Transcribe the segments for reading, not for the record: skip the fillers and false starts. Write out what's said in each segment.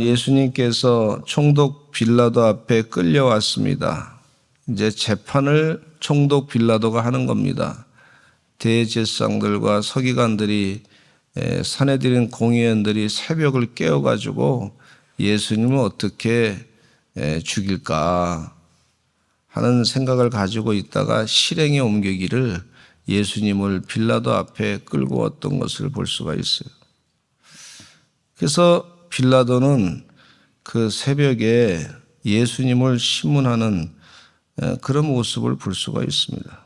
예수님께서 총독 빌라도 앞에 끌려왔습니다. 이제 재판을 총독 빌라도가 하는 겁니다. 대제사장들과 서기관들이 산헤드린 공의원들이 새벽을 깨워가지고 예수님을 어떻게 죽일까 하는 생각을 가지고 있다가 실행에 옮기기를 예수님을 빌라도 앞에 끌고 왔던 것을 볼 수가 있어요. 그래서 빌라도는 그 새벽에 예수님을 심문하는 그런 모습을 볼 수가 있습니다.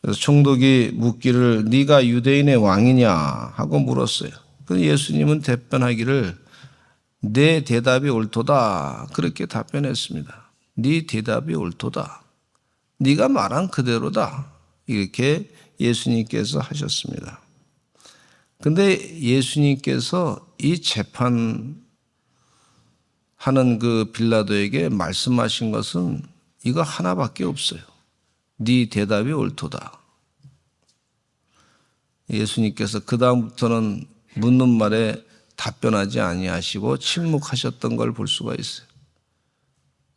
그래서 총독이 묻기를 네가 유대인의 왕이냐 하고 물었어요. 그래서 예수님은 답변하기를 내 대답이 옳도다 그렇게 답변했습니다. 네 대답이 옳도다. 네가 말한 그대로다. 이렇게 예수님께서 하셨습니다. 근데 예수님께서 이 재판하는 그 빌라도에게 말씀하신 것은 이거 하나밖에 없어요. 네 대답이 옳도다. 예수님께서 그 다음부터는 묻는 말에 답변하지 아니하시고 침묵하셨던 걸 볼 수가 있어요.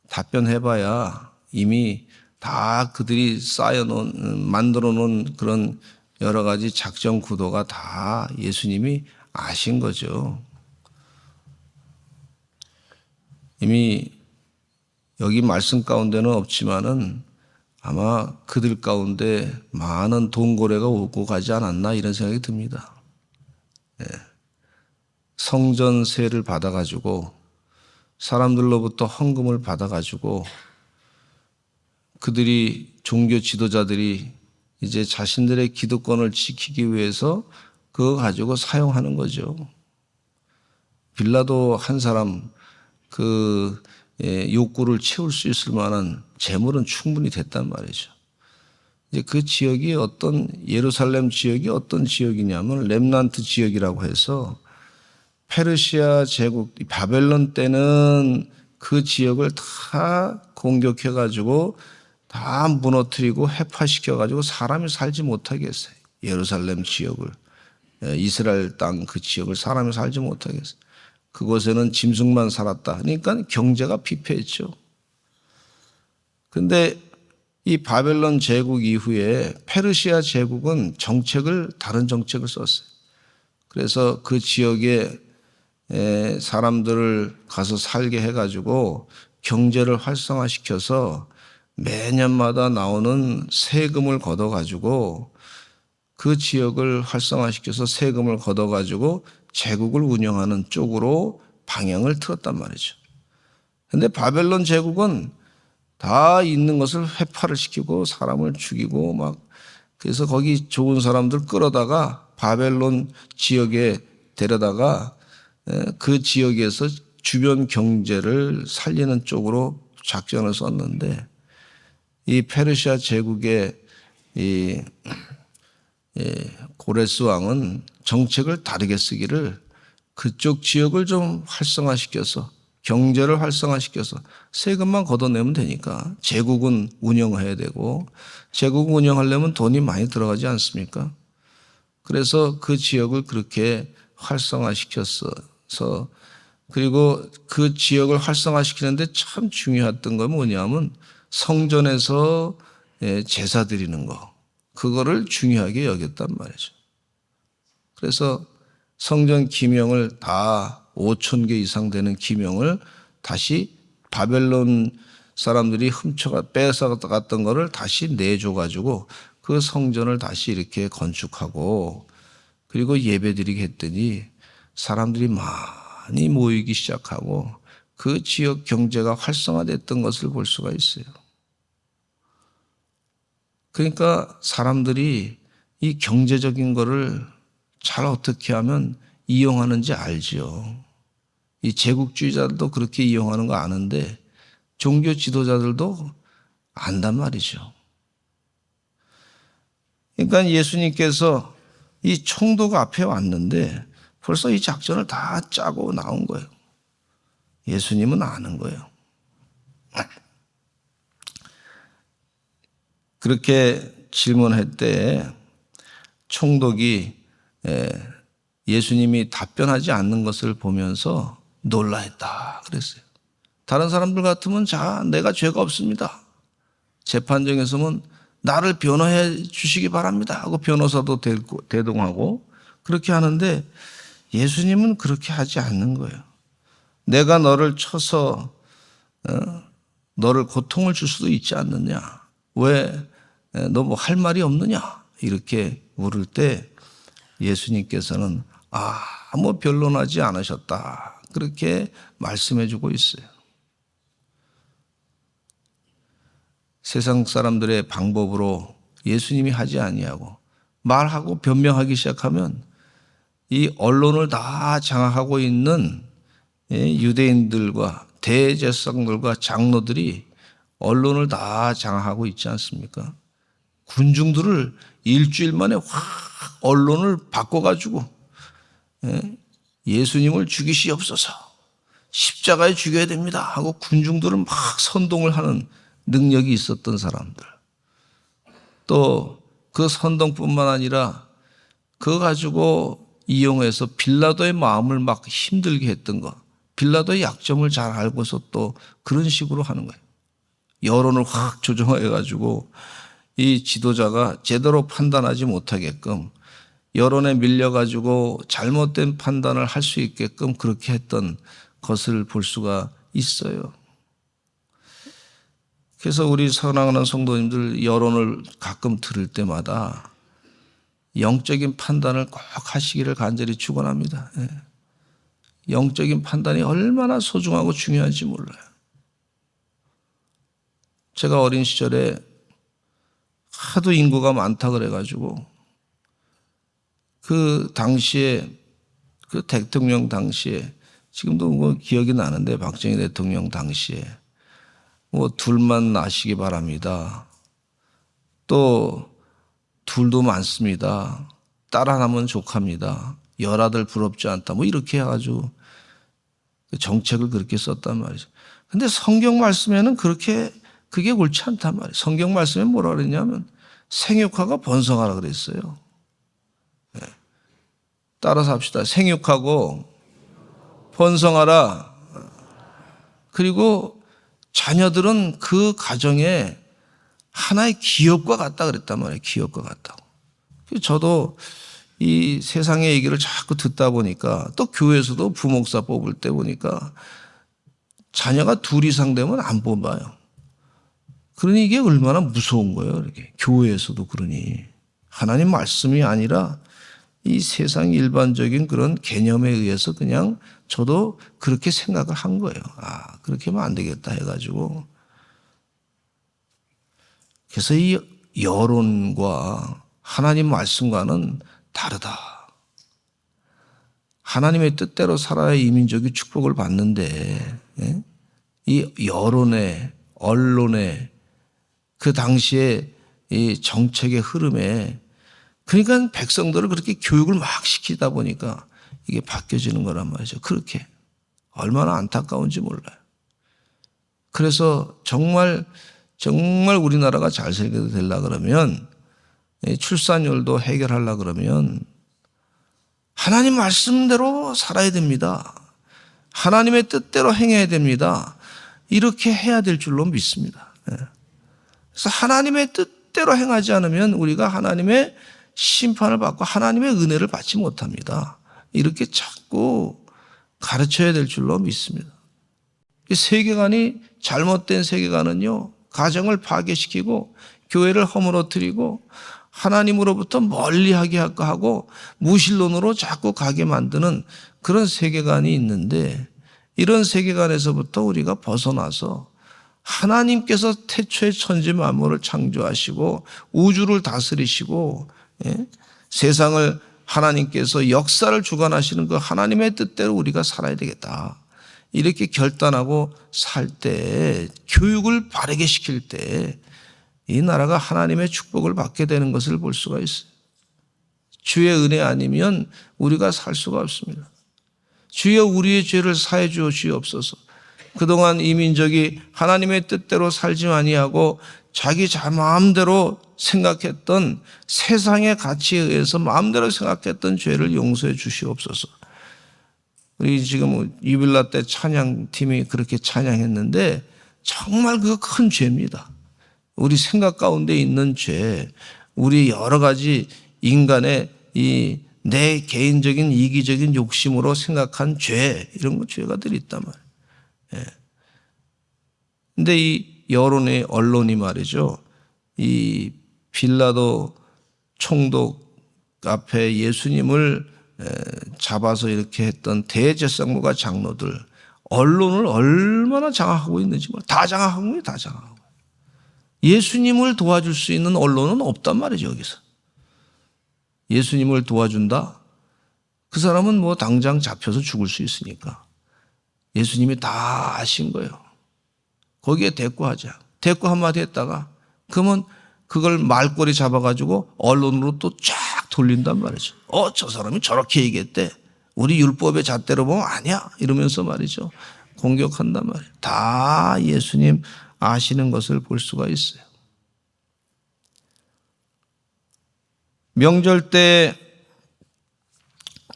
답변해봐야 이미 다 그들이 만들어 놓은 그런 여러 가지 작전 구도가 다 예수님이 아신 거죠. 이미 여기 말씀 가운데는 없지만은 아마 그들 가운데 많은 돈고래가 오고 가지 않았나 이런 생각이 듭니다. 성전세를 받아가지고 사람들로부터 헌금을 받아가지고 그들이 종교 지도자들이 이제 자신들의 기득권을 지키기 위해서 그거 가지고 사용하는 거죠. 빌라도 한 사람 그 욕구를 채울 수 있을 만한 재물은 충분히 됐단 말이죠. 이제 그 지역이 예루살렘 지역이 어떤 지역이냐면 렘난트 지역이라고 해서 페르시아 제국 바벨론 때는 그 지역을 다 공격해 가지고 다 무너뜨리고 해파시켜 가지고 사람이 살지 못하게 했어요. 예루살렘 지역을 이스라엘 땅 그 지역을 사람이 살지 못하게 했어요. 그곳에는 짐승만 살았다. 그러니까 경제가 피폐했죠. 그런데 이 바벨론 제국 이후에 페르시아 제국은 다른 정책을 썼어요. 그래서 그 지역에 사람들을 가서 살게 해가지고 경제를 활성화시켜서 매년마다 나오는 세금을 걷어가지고 그 지역을 활성화시켜서 세금을 걷어가지고 제국을 운영하는 쪽으로 방향을 틀었단 말이죠. 그런데 바벨론 제국은 다 있는 것을 회파를 시키고 사람을 죽이고 그래서 거기 좋은 사람들 끌어다가 바벨론 지역에 데려다가 그 지역에서 주변 경제를 살리는 쪽으로 작전을 썼는데 이 페르시아 제국의 이 고레스 왕은 정책을 다르게 쓰기를 그쪽 지역을 좀 활성화시켜서 경제를 활성화시켜서 세금만 걷어내면 되니까 제국은 운영해야 되고 제국 운영하려면 돈이 많이 들어가지 않습니까? 그래서 그 지역을 그렇게 활성화시켰어. 그리고 그 지역을 활성화시키는데 참 중요했던 건 뭐냐면 성전에서 제사 드리는 거. 그거를 중요하게 여겼단 말이죠. 그래서 성전 기명을 다 5,000개 이상 되는 기명을 다시 바벨론 사람들이 뺏어갔던 거를 다시 내줘가지고 그 성전을 다시 이렇게 건축하고 그리고 예배드리게 했더니 사람들이 많이 모이기 시작하고 그 지역 경제가 활성화됐던 것을 볼 수가 있어요. 그러니까 사람들이 이 경제적인 거를 잘 어떻게 하면 이용하는지 알죠. 이 제국주의자들도 그렇게 이용하는 거 아는데 종교 지도자들도 안단 말이죠. 그러니까 예수님께서 이 총독 앞에 왔는데 벌써 이 작전을 다 짜고 나온 거예요. 예수님은 아는 거예요. 그렇게 질문할 때 총독이 예수님이 답변하지 않는 것을 보면서 놀라했다 그랬어요. 다른 사람들 같으면 자, 내가 죄가 없습니다. 재판정에서는 나를 변호해 주시기 바랍니다 하고 변호사도 대동하고 그렇게 하는데 예수님은 그렇게 하지 않는 거예요. 내가 너를 쳐서 너를 고통을 줄 수도 있지 않느냐? 왜 너 뭐 할 말이 없느냐? 이렇게 물을 때 예수님께서는 아무 변론하지 않으셨다. 그렇게 말씀해 주고 있어요. 세상 사람들의 방법으로 예수님이 하지 아니하고 말하고 변명하기 시작하면 이 언론을 다 장악하고 있는 유대인들과 대제사장들과 장로들이 언론을 다 장악하고 있지 않습니까? 군중들을 일주일 만에 확 언론을 바꿔가지고 예수님을 죽이시옵소서, 십자가에 죽여야 됩니다 하고 군중들을 막 선동을 하는 능력이 있었던 사람들. 또 그 선동뿐만 아니라 그거 가지고 이용해서 빌라도의 마음을 막 힘들게 했던 거. 빌라도의 약점을 잘 알고서 또 그런 식으로 하는 거예요. 여론을 확 조정해가지고 이 지도자가 제대로 판단하지 못하게끔 여론에 밀려가지고 잘못된 판단을 할 수 있게끔 그렇게 했던 것을 볼 수가 있어요. 그래서 우리 사랑하는 성도님들 여론을 가끔 들을 때마다 영적인 판단을 꼭 하시기를 간절히 축원합니다. 영적인 판단이 얼마나 소중하고 중요한지 몰라요. 제가 어린 시절에 하도 인구가 많다 그래가지고 그 당시에 그 대통령 당시에 지금도 뭐 기억이 나는데 박정희 대통령 당시에 뭐 둘만 나시기 바랍니다. 또 둘도 많습니다. 딸 하나면 족합니다. 열아들 부럽지 않다. 뭐 이렇게 해가지고 정책을 그렇게 썼단 말이죠. 근데 성경 말씀에는 그게 옳지 않단 말이에요. 성경 말씀에 뭐라 그랬냐면 생육하고 번성하라 그랬어요. 네. 따라서 합시다. 생육하고 번성하라. 그리고 자녀들은 그 가정에 하나의 기업과 같다 그랬단 말이에요. 기업과 같다고. 저도 이 세상의 얘기를 자꾸 듣다 보니까 또 교회에서도 부목사 뽑을 때 보니까 자녀가 둘 이상 되면 안 뽑아요. 그러니 이게 얼마나 무서운 거예요. 이렇게 교회에서도 그러니 하나님 말씀이 아니라 이 세상 일반적인 그런 개념에 의해서 그냥 저도 그렇게 생각을 한 거예요. 그렇게 하면 안 되겠다 해가지고. 그래서 이 여론과 하나님 말씀과는 다르다. 하나님의 뜻대로 살아야 이민족이 축복을 받는데 이 여론에 언론에 그 당시에 이 정책의 흐름에 그러니까 백성들을 그렇게 교육을 막 시키다 보니까 이게 바뀌어지는 거란 말이죠. 그렇게 얼마나 안타까운지 몰라요. 그래서 정말 우리나라가 잘 살게 되려고 그러면 출산율도 해결하려고 그러면 하나님 말씀대로 살아야 됩니다. 하나님의 뜻대로 행해야 됩니다. 이렇게 해야 될 줄로 믿습니다. 그래서 하나님의 뜻대로 행하지 않으면 우리가 하나님의 심판을 받고 하나님의 은혜를 받지 못합니다. 이렇게 자꾸 가르쳐야 될 줄로 믿습니다. 이 세계관이 잘못된 세계관은요, 가정을 파괴시키고 교회를 허물어뜨리고 하나님으로부터 멀리하게 하고 무신론으로 자꾸 가게 만드는 그런 세계관이 있는데 이런 세계관에서부터 우리가 벗어나서 하나님께서 태초에 천지 만물을 창조하시고 우주를 다스리시고 세상을 하나님께서 역사를 주관하시는 그 하나님의 뜻대로 우리가 살아야 되겠다. 이렇게 결단하고 살 때, 교육을 바르게 시킬 때 이 나라가 하나님의 축복을 받게 되는 것을 볼 수가 있어요. 주의 은혜 아니면 우리가 살 수가 없습니다. 주여 우리의 죄를 사해 주시옵소서. 그동안 이 민족이 하나님의 뜻대로 살지 아니하고 자기 마음대로 생각했던 세상의 가치에 의해서 마음대로 생각했던 죄를 용서해 주시옵소서. 우리 지금 유빌라 때 찬양팀이 그렇게 찬양했는데 정말 그거 큰 죄입니다. 우리 생각 가운데 있는 죄, 우리 여러 가지 인간의 이 내 개인적인 이기적인 욕심으로 생각한 죄, 이런 거 죄가들이 있단 말이에요. 근데 이 여론의 언론이 말이죠. 이 빌라도 총독 앞에 예수님을 잡아서 이렇게 했던 대제사장과 장로들, 언론을 얼마나 장악하고 있는지 다 장악하고 있는 거예요. 다 장악하고. 예수님을 도와줄 수 있는 언론은 없단 말이죠. 여기서. 예수님을 도와준다? 그 사람은 뭐 당장 잡혀서 죽을 수 있으니까. 예수님이 다 아신 거예요. 거기에 대꾸하자. 대꾸 한마디 했다가 그러면 그걸 말꼬리 잡아가지고 언론으로 또 쫙 돌린단 말이죠. 저 사람이 저렇게 얘기했대. 우리 율법의 잣대로 보면 아니야. 이러면서 말이죠. 공격한단 말이에요. 다 예수님 아시는 것을 볼 수가 있어요. 명절 때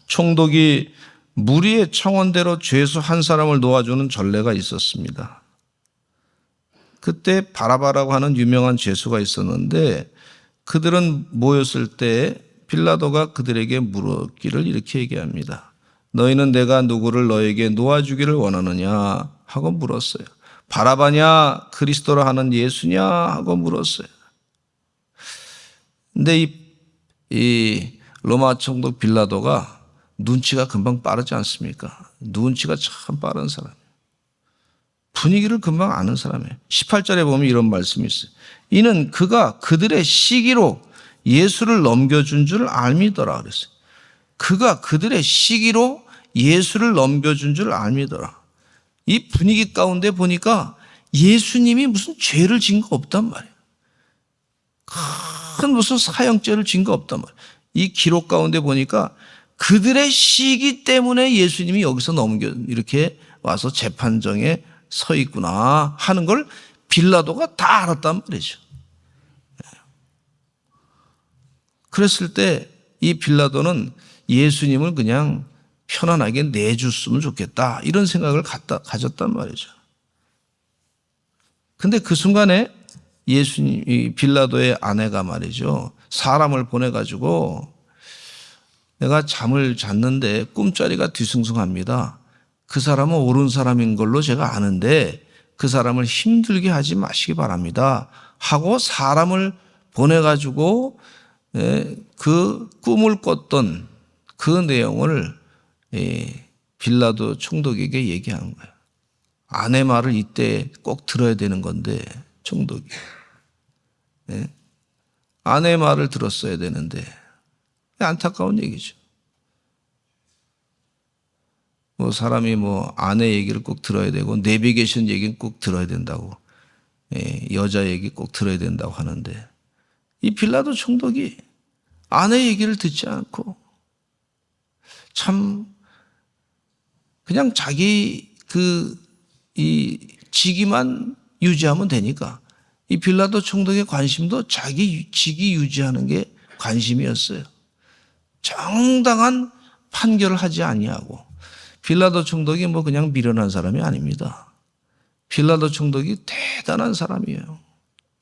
총독이 무리의 청원대로 죄수 한 사람을 놓아주는 전례가 있었습니다. 그때 바라바라고 하는 유명한 죄수가 있었는데 그들은 모였을 때 빌라도가 그들에게 물었기를 이렇게 얘기합니다. 너희는 내가 누구를 너에게 놓아주기를 원하느냐 하고 물었어요. 바라바냐 그리스도라 하는 예수냐 하고 물었어요. 근데 이 로마 총독 빌라도가 눈치가 금방 빠르지 않습니까? 눈치가 참 빠른 사람이에요. 분위기를 금방 아는 사람이에요. 18절에 보면 이런 말씀이 있어요. 이는 그가 그들의 시기로 예수를 넘겨준 줄 알미더라 그랬어요. 그가 그들의 시기로 예수를 넘겨준 줄 알미더라. 이 분위기 가운데 보니까 예수님이 무슨 죄를 진 거 없단 말이에요. 큰 무슨 사형죄를 진 거 없단 말이에요. 이 기록 가운데 보니까 그들의 시기 때문에 예수님이 여기서 이렇게 와서 재판정에 서 있구나 하는 걸 빌라도가 다 알았단 말이죠. 그랬을 때 이 빌라도는 예수님을 그냥 편안하게 내줬으면 좋겠다 이런 생각을 가졌단 말이죠. 근데 그 순간에 이 빌라도의 아내가 말이죠. 사람을 보내가지고 내가 잠을 잤는데 꿈자리가 뒤숭숭합니다. 그 사람은 옳은 사람인 걸로 제가 아는데 그 사람을 힘들게 하지 마시기 바랍니다. 하고 사람을 보내가지고 그 꿈을 꿨던 그 내용을 빌라도 총독에게 얘기하는 거예요. 아내 말을 이때 꼭 들어야 되는 건데 총독이 아내 말을 들었어야 되는데 안타까운 얘기죠. 뭐 사람이 뭐 아내 얘기를 꼭 들어야 되고 내비게이션 얘기는 꼭 들어야 된다고 여자 얘기 꼭 들어야 된다고 하는데 이 빌라도 총독이 아내 얘기를 듣지 않고 참 그냥 자기 이 직위만 유지하면 되니까 이 빌라도 총독의 관심도 자기 직위 유지하는 게 관심이었어요. 정당한 판결을 하지 아니하고 빌라도 총독이 뭐 그냥 미련한 사람이 아닙니다. 빌라도 총독이 대단한 사람이에요.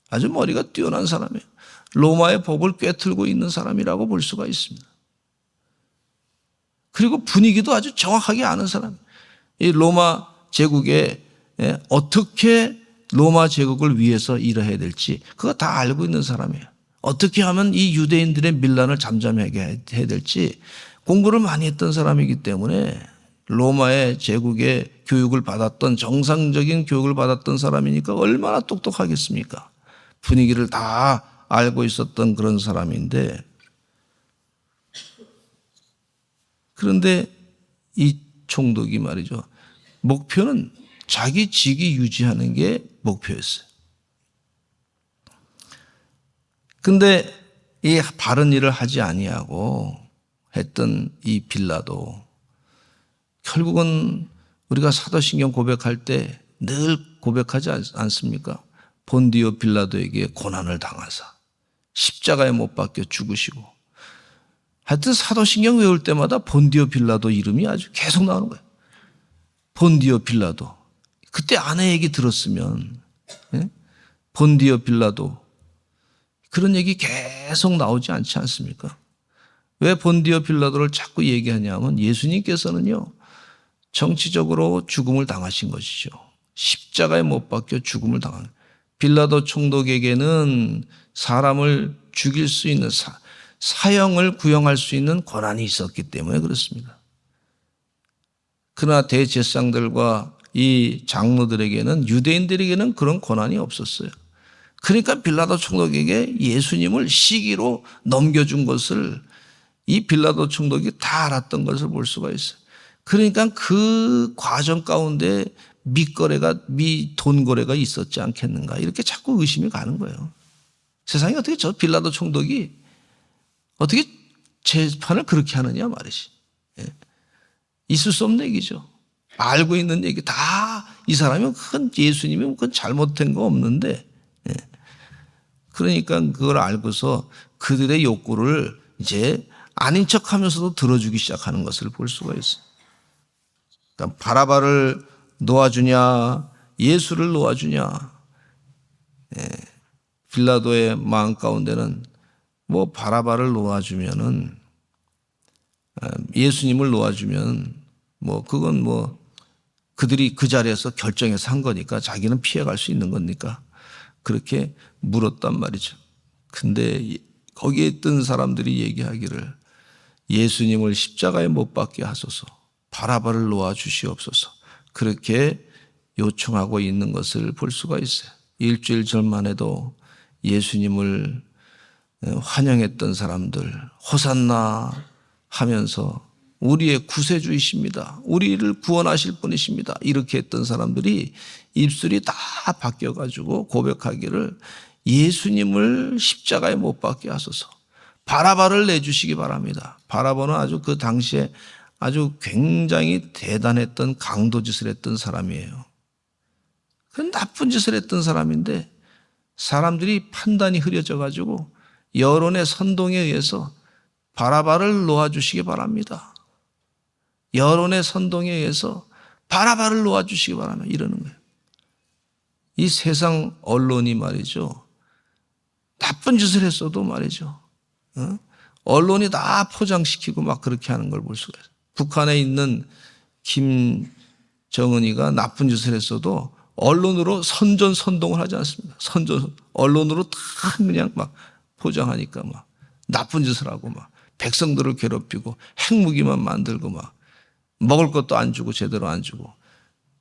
아주 머리가 뛰어난 사람이에요. 로마의 법을 꿰뚫고 있는 사람이라고 볼 수가 있습니다. 그리고 분위기도 아주 정확하게 아는 사람이에요. 이 로마 제국에 어떻게 로마 제국을 위해서 일해야 될지 그거 다 알고 있는 사람이에요. 어떻게 하면 이 유대인들의 밀란을 잠잠하게 해야 될지 공부를 많이 했던 사람이기 때문에 로마의 제국의 교육을 받았던 정상적인 교육을 받았던 사람이니까 얼마나 똑똑하겠습니까? 분위기를 다 알고 있었던 그런 사람인데 그런데 이 총독이 말이죠. 목표는 자기 직위 유지하는 게 목표였어요. 근데 이 바른 일을 하지 아니하고 했던 이 빌라도 결국은 우리가 사도신경 고백할 때 늘 고백하지 않습니까? 본디오 빌라도에게 고난을 당하사 십자가에 못 박혀 죽으시고. 하여튼 사도신경 외울 때마다 본디오 빌라도 이름이 아주 계속 나오는 거예요. 본디오 빌라도. 그때 아내 얘기 들었으면, 예? 본디오 빌라도. 그런 얘기 계속 나오지 않지 않습니까? 왜 본디오 빌라도를 자꾸 얘기하냐면 예수님께서는요, 정치적으로 죽음을 당하신 것이죠. 십자가에 못 박혀 죽음을 당한. 빌라도 총독에게는 사람을 죽일 수 있는 사형을 구형할 수 있는 권한이 있었기 때문에 그렇습니다. 그러나 대제사장들과 이 장로들에게는, 유대인들에게는 그런 권한이 없었어요. 그러니까 빌라도 총독에게 예수님을 시기로 넘겨준 것을 이 빌라도 총독이 다 알았던 것을 볼 수가 있어요. 그러니까 그 과정 가운데 돈 거래가 있었지 않겠는가, 이렇게 자꾸 의심이 가는 거예요. 세상에 어떻게 저 빌라도 총독이 어떻게 재판을 그렇게 하느냐 말이지. 예. 있을 수 없는 얘기죠. 알고 있는 얘기 다, 이 사람이 예수님이 그건 잘못된 거 없는데, 예. 그러니까 그걸 알고서 그들의 욕구를 이제 아닌 척 하면서도 들어주기 시작하는 것을 볼 수가 있어요. 그러니까 바라바를 놓아주냐, 예수를 놓아주냐. 예. 빌라도의 마음 가운데는 뭐 바라바를 놓아주면은, 예수님을 놓아주면 뭐 그건 뭐 그들이 그 자리에서 결정해서 한 거니까 자기는 피해갈 수 있는 거니까 그렇게 물었단 말이죠. 근데 거기에 있던 사람들이 얘기하기를 예수님을 십자가에 못 박게 하소서, 바라바를 놓아 주시옵소서, 그렇게 요청하고 있는 것을 볼 수가 있어요. 일주일 전만 해도 예수님을 환영했던 사람들, 호산나 하면서 우리의 구세주이십니다, 우리를 구원하실 분이십니다, 이렇게 했던 사람들이 입술이 다 바뀌어가지고 고백하기를 예수님을 십자가에 못 박게 하소서, 바라바를 내주시기 바랍니다. 바라바는 아주 그 당시에 아주 굉장히 대단했던 강도짓을 했던 사람이에요. 그 나쁜 짓을 했던 사람인데 사람들이 판단이 흐려져 가지고 여론의 선동에 의해서 바라바를 놓아주시기 바랍니다, 여론의 선동에 의해서 바라바를 놓아주시기 바랍니다, 이러는 거예요. 이 세상 언론이 말이죠, 나쁜 짓을 했어도 말이죠, 언론이 다 포장시키고 막 그렇게 하는 걸 볼 수가 있어요. 북한에 있는 김정은이가 나쁜 짓을 했어도 언론으로 선전선동을 하지 않습니다. 언론으로 다 그냥 막 포장하니까 막 나쁜 짓을 하고 막 백성들을 괴롭히고 핵무기만 만들고 막 먹을 것도 안 주고 제대로 안 주고,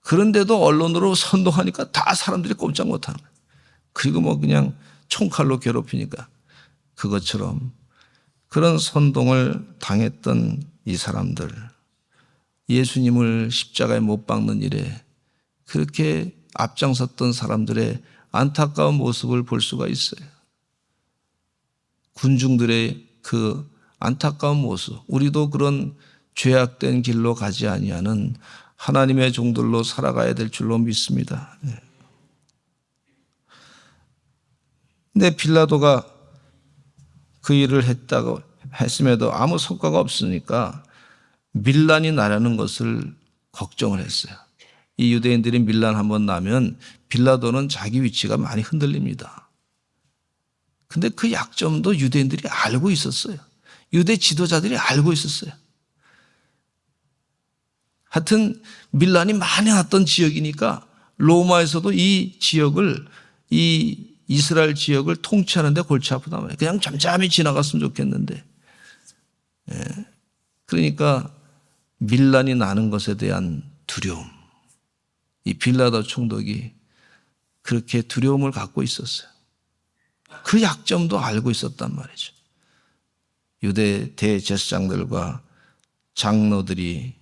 그런데도 언론으로 선동하니까 다 사람들이 꼼짝 못하는 거예요. 그리고 뭐 그냥 총칼로 괴롭히니까. 그것처럼 그런 선동을 당했던 이 사람들, 예수님을 십자가에 못 박는 일에 그렇게 앞장섰던 사람들의 안타까운 모습을 볼 수가 있어요. 군중들의 그 안타까운 모습, 우리도 그런 죄악된 길로 가지 아니하는 하나님의 종들로 살아가야 될 줄로 믿습니다. 근데 빌라도가 그 일을 했음에도 아무 성과가 없으니까 밀란이 나려는 것을 걱정을 했어요. 이 유대인들이 밀란 한번 나면 빌라도는 자기 위치가 많이 흔들립니다. 근데 그 약점도 유대인들이 알고 있었어요. 유대 지도자들이 알고 있었어요. 하여튼 밀란이 많이 났던 지역이니까 로마에서도 이 지역을, 이 이스라엘 지역을 통치하는 데 골치 아프단 말이에요. 그냥 잠잠히 지나갔으면 좋겠는데. 그러니까 밀란이 나는 것에 대한 두려움, 이 빌라도 총독이 그렇게 두려움을 갖고 있었어요. 그 약점도 알고 있었단 말이죠. 유대 대제사장들과 장로들이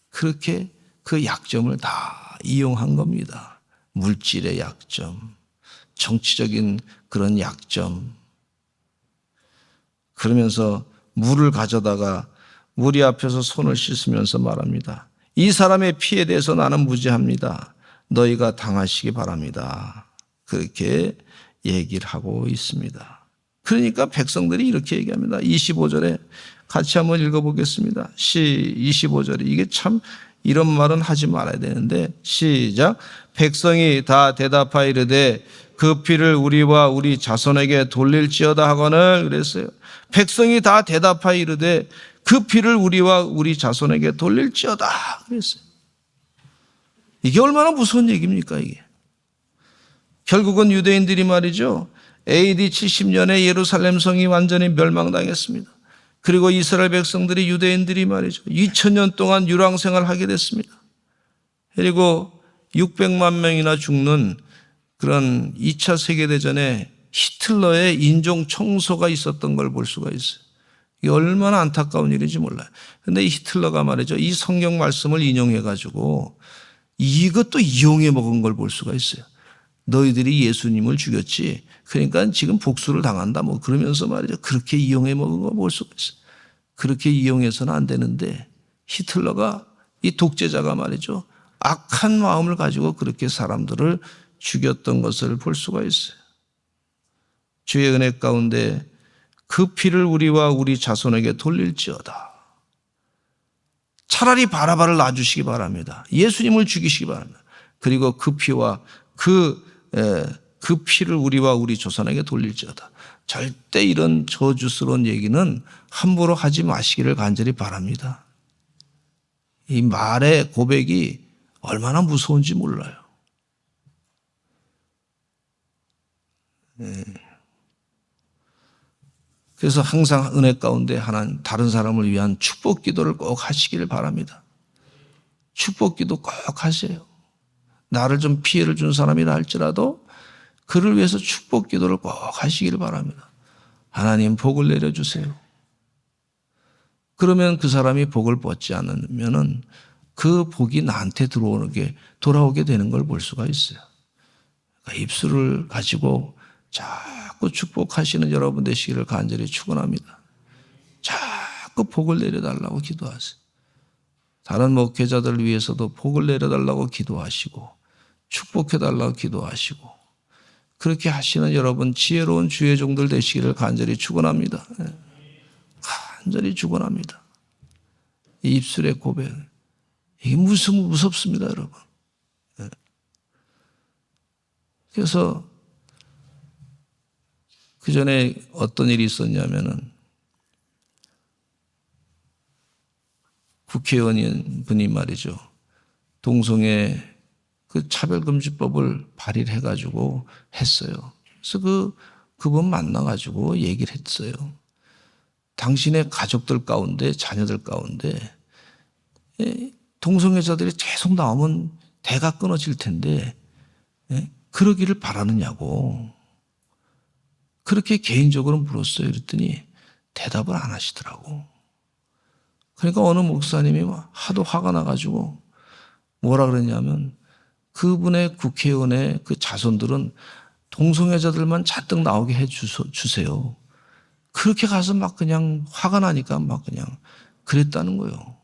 그렇게 그 약점을 다 이용한 겁니다. 물질의 약점, 정치적인 그런 약점. 그러면서 물을 가져다가 무리 앞에서 손을 씻으면서 말합니다. 이 사람의 피에 대해서 나는 무죄합니다. 너희가 당하시기 바랍니다. 그렇게 얘기를 하고 있습니다. 그러니까 백성들이 이렇게 얘기합니다. 25절에 같이 한번 읽어보겠습니다. 25절에 이게 참 이런 말은 하지 말아야 되는데 시작. 백성이 다 대답하여 이르되 그 피를 우리와 우리 자손에게 돌릴지어다 하거늘 그랬어요. 백성이 다 대답하여 이르되 그 피를 우리와 우리 자손에게 돌릴지어다 그랬어요. 이게 얼마나 무서운 얘기입니까 이게. 결국은 유대인들이 말이죠. AD 70년에 예루살렘 성이 완전히 멸망당했습니다. 그리고 이스라엘 백성들이 유대인들이 말이죠. 2000년 동안 유랑생활을 하게 됐습니다. 그리고 600만 명이나 죽는 그런 2차 세계대전에 히틀러의 인종 청소가 있었던 걸 볼 수가 있어요. 이게 얼마나 안타까운 일인지 몰라요. 그런데 이 히틀러가 말이죠. 이 성경 말씀을 인용해가지고 이것도 이용해 먹은 걸 볼 수가 있어요. 너희들이 예수님을 죽였지. 그러니까 지금 복수를 당한다. 뭐 그러면서 말이죠. 그렇게 이용해 먹은 거 볼 수가 있어요. 그렇게 이용해서는 안 되는데 히틀러가 이 독재자가 말이죠. 악한 마음을 가지고 그렇게 사람들을 죽였던 것을 볼 수가 있어요. 주의 은혜 가운데 그 피를 우리와 우리 자손에게 돌릴지어다. 차라리 바라바를 놔주시기 바랍니다. 예수님을 죽이시기 바랍니다. 그리고 그 피와 그 피를 우리와 우리 조상에게 돌릴지어다. 절대 이런 저주스러운 얘기는 함부로 하지 마시기를 간절히 바랍니다. 이 말의 고백이 얼마나 무서운지 몰라요. 그래서 항상 은혜 가운데 하나님 다른 사람을 위한 축복 기도를 꼭 하시기를 바랍니다. 축복 기도 꼭 하세요. 나를 좀 피해를 준 사람이라 할지라도 그를 위해서 축복 기도를 꼭 하시기를 바랍니다. 하나님 복을 내려주세요. 그러면 그 사람이 복을 받지 않으면은 그 복이 나한테 돌아오게 되는 걸 볼 수가 있어요. 그러니까 입술을 가지고 자꾸 축복하시는 여러분 되시기를 간절히 축원합니다. 자꾸 복을 내려달라고 기도하세요. 다른 목회자들을 위해서도 복을 내려달라고 기도하시고 축복해달라고 기도하시고 그렇게 하시는 여러분 지혜로운 주의 종들 되시기를 간절히 축원합니다. 간절히 축원합니다. 이 입술의 고백 이게 무섭습니다, 여러분. 그래서 그 전에 어떤 일이 있었냐면은 국회의원 분이 말이죠. 동성애 그 차별금지법을 발의를 해가지고 했어요. 그래서 그분 만나가지고 얘기를 했어요. 당신의 가족들 가운데, 자녀들 가운데 동성애자들이 계속 나오면 대가 끊어질 텐데 그러기를 바라느냐고. 그렇게 개인적으로 물었어요. 그랬더니 대답을 안 하시더라고. 그러니까 어느 목사님이 하도 화가 나가지고 뭐라 그랬냐면 그분의 국회의원의 그 자손들은 동성애자들만 잔뜩 나오게 해 주세요. 그렇게 가서 막 그냥 화가 나니까 막 그냥 그랬다는 거예요.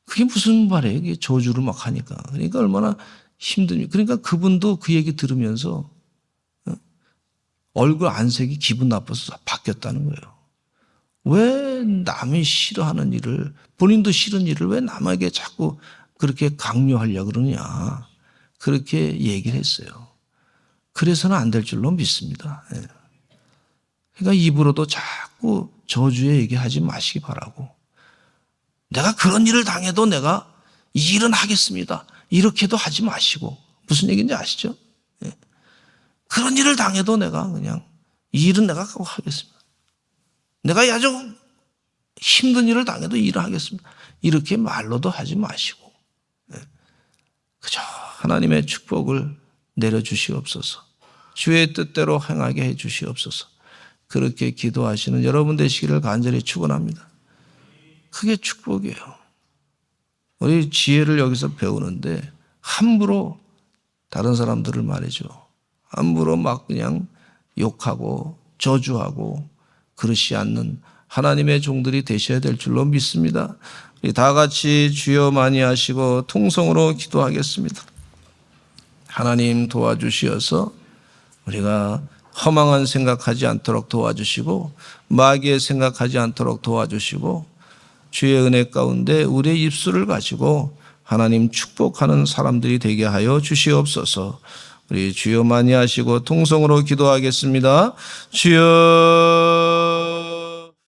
그게 무슨 말이에요? 이게 저주를 막 하니까. 그러니까 얼마나 힘듭니까? 그러니까 그분도 그 얘기 들으면서 얼굴 안색이 기분 나빠서 바뀌었다는 거예요. 왜 남이 싫어하는 일을, 본인도 싫은 일을 왜 남에게 자꾸 그렇게 강요하려고 그러냐. 그렇게 얘기를 했어요. 그래서는 안 될 줄로 믿습니다. 그러니까 입으로도 자꾸 저주의 얘기하지 마시기 바라고. 내가 그런 일을 당해도 내가 이 일은 하겠습니다. 이렇게도 하지 마시고. 무슨 얘기인지 아시죠? 그런 일을 당해도 내가 그냥 이 일은 내가 꼭 하겠습니다. 내가 아주 힘든 일을 당해도 이 일을 하겠습니다. 이렇게 말로도 하지 마시고 그저 하나님의 축복을 내려주시옵소서. 주의 뜻대로 행하게 해주시옵소서. 그렇게 기도하시는 여러분 되시기를 간절히 축원합니다. 그게 축복이에요. 우리 지혜를 여기서 배우는데 함부로 다른 사람들을 말이죠. 함부로 막 그냥 욕하고 저주하고 그러시 않는 하나님의 종들이 되셔야 될 줄로 믿습니다. 우리 다 같이 주여 많이 하시고 통성으로 기도하겠습니다. 하나님 도와주시어서 우리가 허망한 생각하지 않도록 도와주시고 마귀의 생각하지 않도록 도와주시고 주의 은혜 가운데 우리의 입술을 가지고 하나님 축복하는 사람들이 되게 하여 주시옵소서. 우리 주여 많이 하시고 통성으로 기도하겠습니다. 주여